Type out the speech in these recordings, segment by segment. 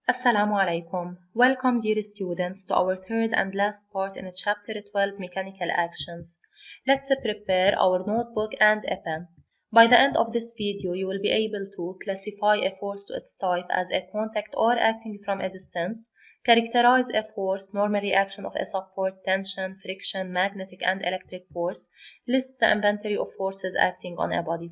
Assalamu alaikum. Welcome, dear students, to our third and last part in chapter 12, Mechanical Actions. Let's prepare our notebook and a pen. By the end of this video, you will be able to classify a force to its type as a contact or acting from a distance, characterize a force, normal reaction of a support, tension, friction, magnetic and electric force, list the inventory of forces acting on a body.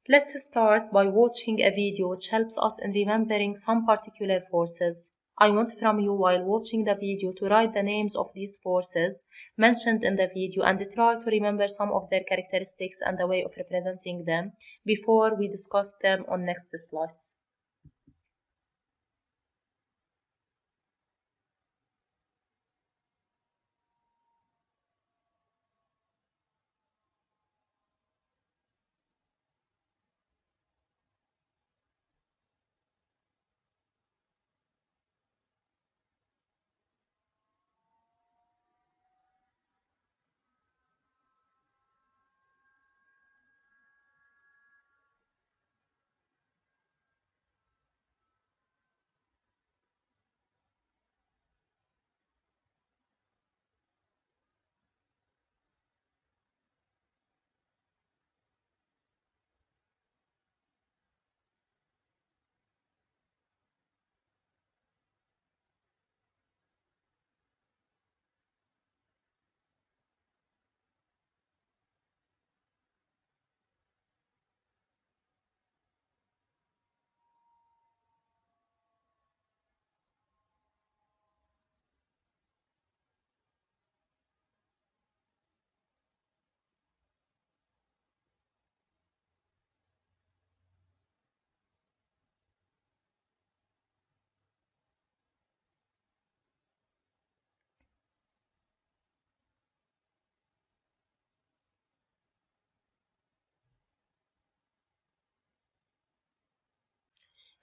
Let's start by watching a video which helps us in remembering some particular forces. I want from you while watching the video to write the names of these forces mentioned in the video and try to remember some of their characteristics and the way of representing them before we discuss them on next slides.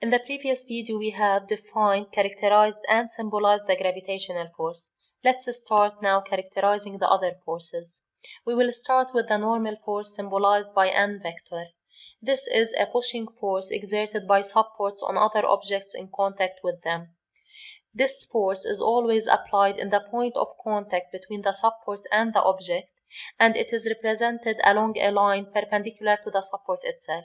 In the previous video, we have defined, characterized, and symbolized the gravitational force. Let's start now characterizing the other forces. We will start with the normal force symbolized by N vector. This is a pushing force exerted by supports on other objects in contact with them. This force is always applied in the point of contact between the support and the object, and it is represented along a line perpendicular to the support itself.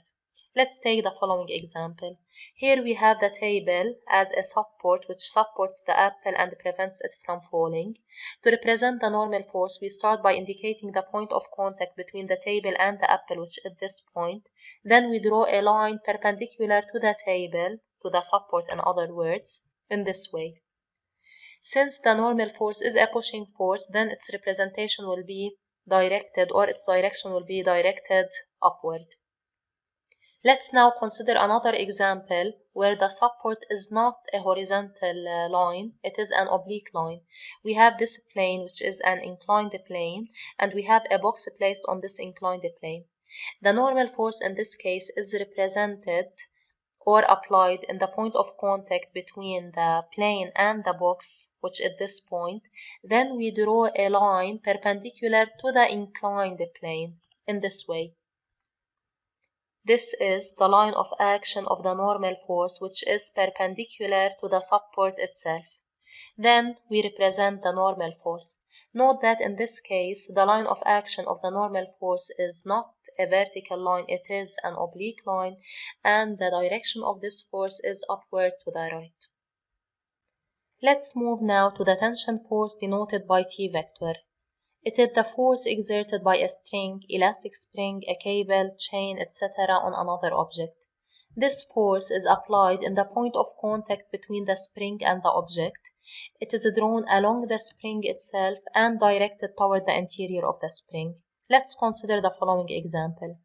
Let's take the following example. Here we have the table as a support which supports the apple and prevents it from falling. To represent the normal force, we start by indicating the point of contact between the table and the apple, which is this point. Then we draw a line perpendicular to the table, to the support in other words, in this way. Since the normal force is a pushing force, then its representation will be directed, or its direction will be directed upward. Let's now consider another example where the support is not a horizontal line, it is an oblique line. We have this plane which is an inclined plane, and we have a box placed on this inclined plane. The normal force in this case is represented or applied in the point of contact between the plane and the box, which is this point. Then we draw a line perpendicular to the inclined plane in this way. This is the line of action of the normal force, which is perpendicular to the support itself. Then we represent the normal force. Note that in this case, the line of action of the normal force is not a vertical line, it is an oblique line, and the direction of this force is upward to the right. Let's move now to the tension force denoted by T vector. It is the force exerted by a string, elastic spring, a cable, chain, etc. on another object. This force is applied in the point of contact between the spring and the object. It is drawn along the spring itself and directed toward the interior of the spring. Let's consider the following example.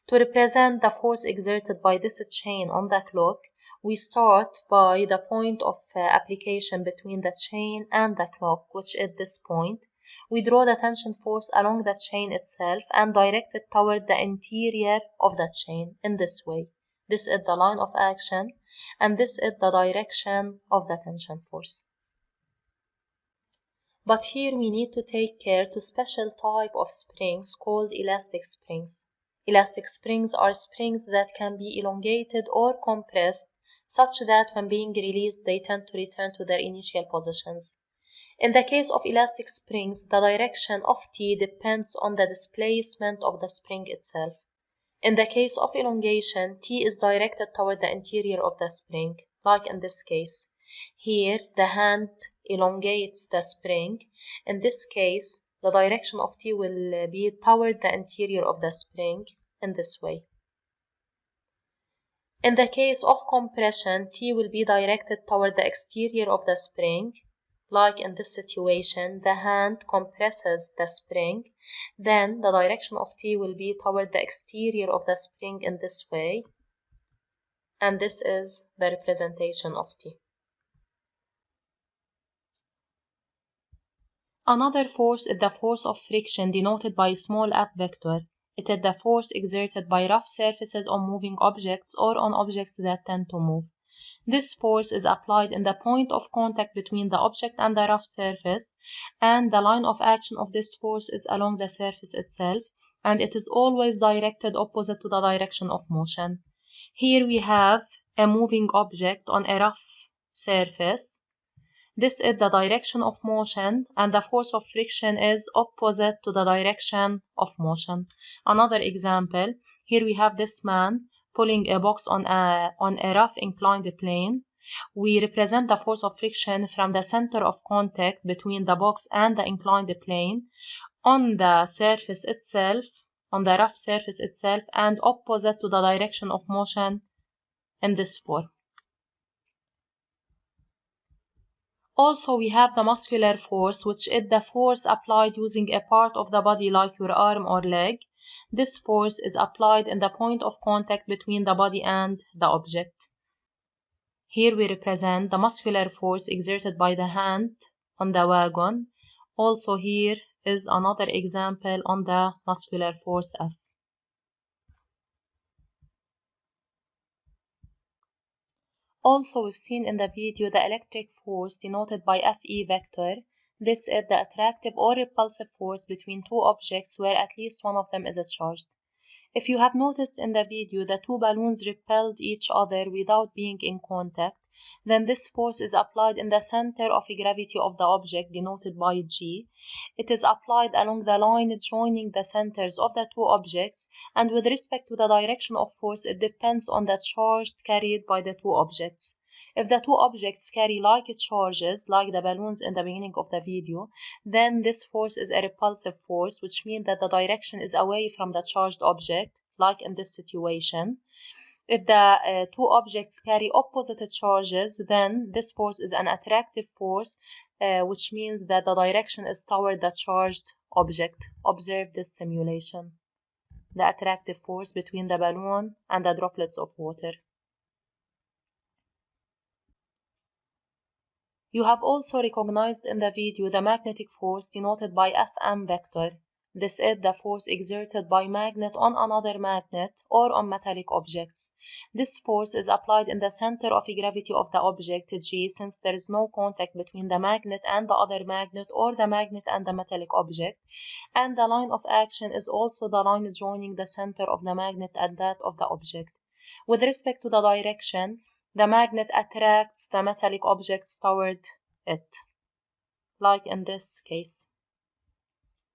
To represent the force exerted by this chain on the clock, we start by the point of application between the chain and the clock, which is this point. We draw the tension force along the chain itself and direct it toward the interior of the chain in this way. This is the line of action, and this is the direction of the tension force. But here we need to take care to special type of springs called elastic springs. Elastic springs are springs that can be elongated or compressed such that when being released they tend to return to their initial positions. In the case of elastic springs, the direction of T depends on the displacement of the spring itself. In the case of elongation, T is directed toward the interior of the spring, like in this case. Here, the hand elongates the spring. In this case, the direction of T will be toward the interior of the spring in this way. In the case of compression, T will be directed toward the exterior of the spring. Like in this situation, the hand compresses the spring, then the direction of T will be toward the exterior of the spring in this way, and this is the representation of T. Another force is the force of friction denoted by small f vector. It is the force exerted by rough surfaces on moving objects or on objects that tend to move. This force is applied in the point of contact between the object and the rough surface, and the line of action of this force is along the surface itself, and it is always directed opposite to the direction of motion. Here we have a moving object on a rough surface. This is the direction of motion, and the force of friction is opposite to the direction of motion. Another example, here we have this man pulling a box on a rough inclined plane. We represent the force of friction from the center of contact between the box and the inclined plane on the surface itself, on the rough surface itself, and opposite to the direction of motion in this form. Also, we have the muscular force, which is the force applied using a part of the body like your arm or leg. This force is applied in the point of contact between the body and the object. Here we represent the muscular force exerted by the hand on the wagon. Also, here is another example on the muscular force F. Also, we've seen in the video the electric force denoted by Fe vector. This is the attractive or repulsive force between two objects where at least one of them is charged. If you have noticed in the video the two balloons repelled each other without being in contact, then this force is applied in the center of gravity of the object denoted by G. It is applied along the line joining the centers of the two objects, and with respect to the direction of force, it depends on the charge carried by the two objects. If the two objects carry like charges, like the balloons in the beginning of the video, then this force is a repulsive force, which means that the direction is away from the charged object, like in this situation. If the two objects carry opposite charges, then this force is an attractive force, which means that the direction is toward the charged object. Observe this simulation. The attractive force between the balloon and the droplets of water. You have also recognized in the video the magnetic force denoted by Fm vector. This is the force exerted by magnet on another magnet or on metallic objects. This force is applied in the center of gravity of the object G, since there is no contact between the magnet and the other magnet or the magnet and the metallic object, and the line of action is also the line joining the center of the magnet and that of the object. With respect to the direction, the magnet attracts the metallic objects toward it, like in this case.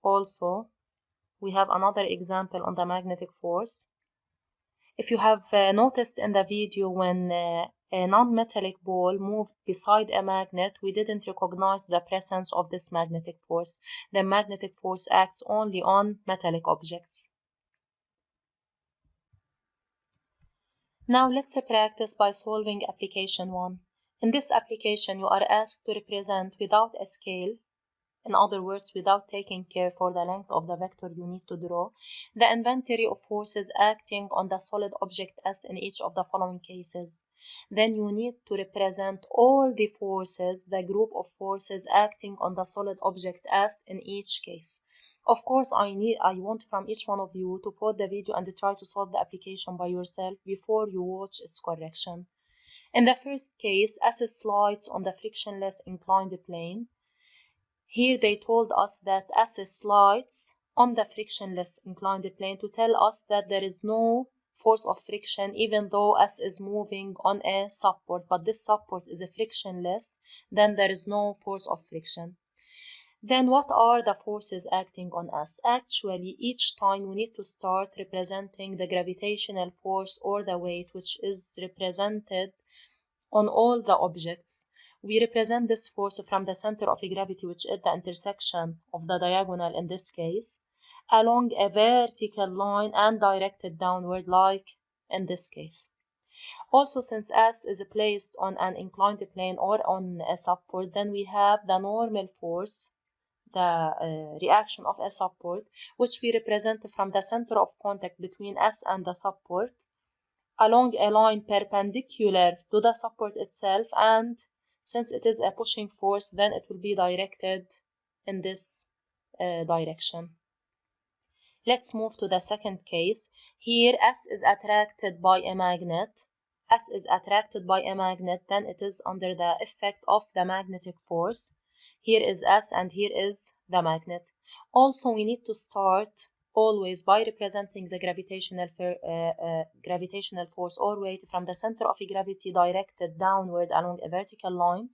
Also, we have another example on the magnetic force. If you have noticed in the video when a non-metallic ball moved beside a magnet, we didn't recognize the presence of this magnetic force. The magnetic force acts only on metallic objects. Now let's practice by solving application 1. In this application, you are asked to represent without a scale, in other words, without taking care for the length of the vector you need to draw, the inventory of forces acting on the solid object S in each of the following cases. Then you need to represent all the forces, the group of forces acting on the solid object S in each case. Of course, I want from each one of you to pause the video and try to solve the application by yourself before you watch its correction. In the first case, S slides on the frictionless inclined plane. Here they told us that S slides on the frictionless inclined plane to tell us that there is no force of friction even though S is moving on a support, but this support is frictionless, then there is no force of friction. Then what are the forces acting on us? Actually, each time we need to start representing the gravitational force or the weight which is represented on all the objects. We represent this force from the center of gravity, which is the intersection of the diagonal in this case, along a vertical line and directed downward like in this case. Also, since S is placed on an inclined plane or on a support, then we have the normal force, the reaction of a support, which we represent from the center of contact between S and the support along a line perpendicular to the support itself, and since it is a pushing force, then it will be directed in this direction. Let's move to the second case. Here S is attracted by a magnet. S is attracted by a magnet, then it is under the effect of the magnetic force. Here is S and here is the magnet. Also, we need to start always by representing the gravitational force or weight from the center of gravity directed downward along a vertical line.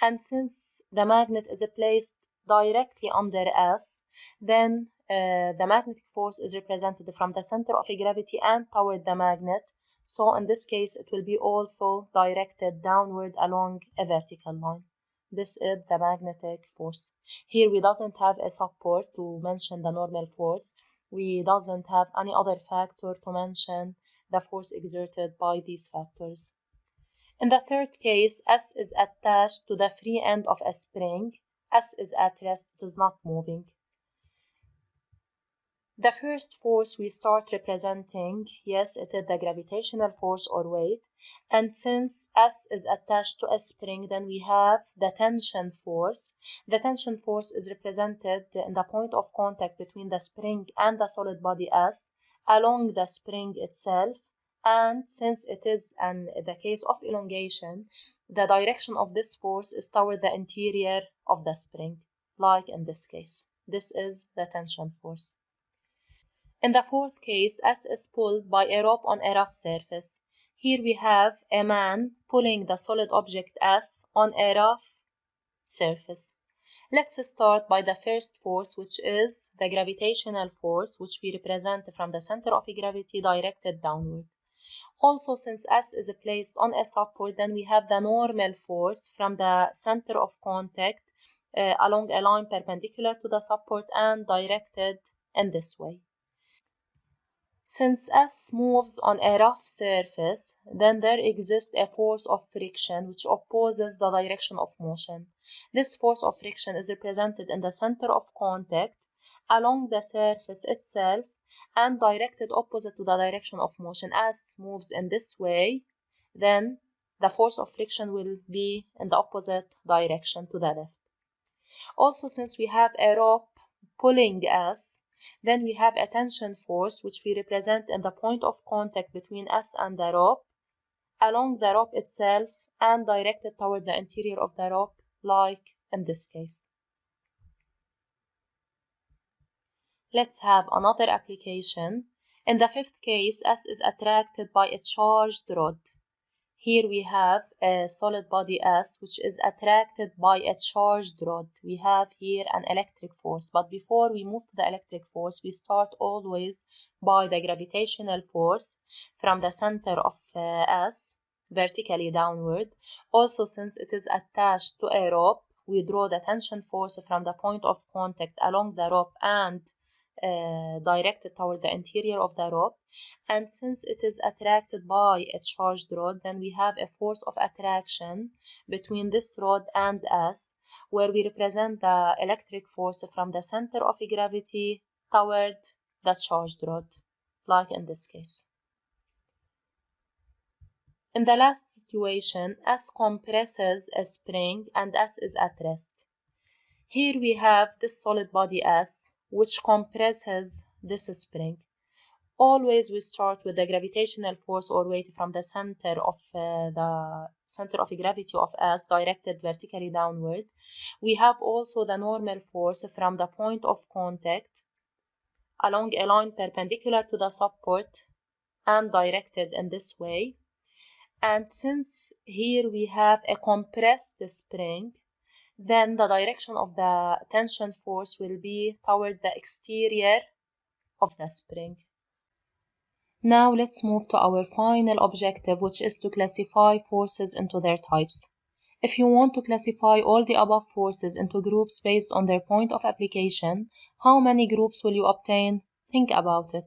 And since the magnet is placed directly under S, then the magnetic force is represented from the center of gravity and toward the magnet. So in this case, it will be also directed downward along a vertical line. This is the magnetic force. Here we doesn't have a support to mention the normal force. We doesn't have any other factor to mention the force exerted by these factors. In the third case, S is attached to the free end of a spring. S is at rest, it is not moving. The first force we start representing, yes, it is the gravitational force or weight. And since S is attached to a spring, then we have the tension force. The tension force is represented in the point of contact between the spring and the solid body S along the spring itself. And since it is the case of elongation, the direction of this force is toward the interior of the spring, like in this case. This is the tension force. In the fourth case, S is pulled by a rope on a rough surface. Here we have a man pulling the solid object S on a rough surface. Let's start by the first force, which is the gravitational force, which we represent from the center of gravity directed downward. Also, since S is placed on a support, then we have the normal force from the center of contact along a line perpendicular to the support and directed in this way. Since S moves on a rough surface, then there exists a force of friction which opposes the direction of motion. This force of friction is represented in the center of contact along the surface itself and directed opposite to the direction of motion. S moves in this way, then the force of friction will be in the opposite direction to the left. Also, since we have a rope pulling S, then we have a tension force which we represent in the point of contact between S and the rope, along the rope itself and directed toward the interior of the rope, like in this case. Let's have another application. In the fifth case, S is attracted by a charged rod. Here we have a solid body S which is attracted by a charged rod. We have here an electric force, but before we move to the electric force, we start always by the gravitational force from the center of S vertically downward. Also, since it is attached to a rope, we draw the tension force from the point of contact along the rope and directed toward the interior of the rope. And since it is attracted by a charged rod, then we have a force of attraction between this rod and S, where we represent the electric force from the center of gravity toward the charged rod, like in this case. In the last situation, S compresses a spring and S is at rest. Here we have this solid body S, which compresses this spring. Always we start with the gravitational force or weight from the center of gravity of S directed vertically downward. We have also the normal force from the point of contact along a line perpendicular to the support and directed in this way. And since here we have a compressed spring, then the direction of the tension force will be toward the exterior of the spring. Now let's move to our final objective, which is to classify forces into their types. If you want to classify all the above forces into groups based on their point of application, how many groups will you obtain? Think about it.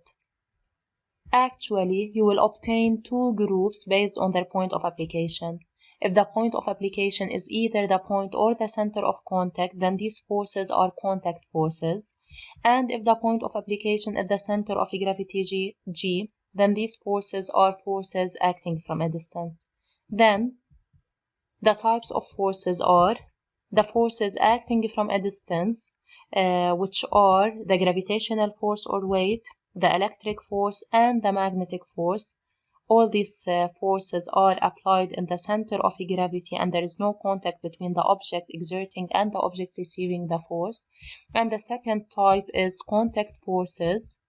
Actually, you will obtain 2 groups based on their point of application. If the point of application is either the point or the center of contact, then these forces are contact forces. And if the point of application is the center of gravity G, then these forces are forces acting from a distance. Then, the types of forces are the forces acting from a distance, which are the gravitational force or weight, the electric force, and the magnetic force. All these forces are applied in the center of gravity, and there is no contact between the object exerting and the object receiving the force. And the second type is contact forces.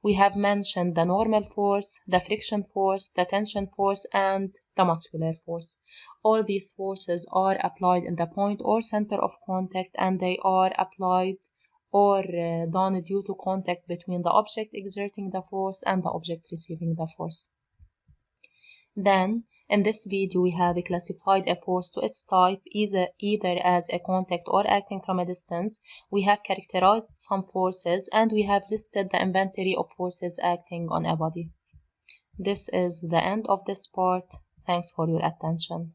We have mentioned the normal force, the friction force, the tension force, and the muscular force. All these forces are applied in the point or center of contact, and they are applied or done due to contact between the object exerting the force and the object receiving the force. Then, in this video, we have classified a force to its type, either as a contact or acting from a distance. We have characterized some forces, and we have listed the inventory of forces acting on a body. This is the end of this part. Thanks for your attention.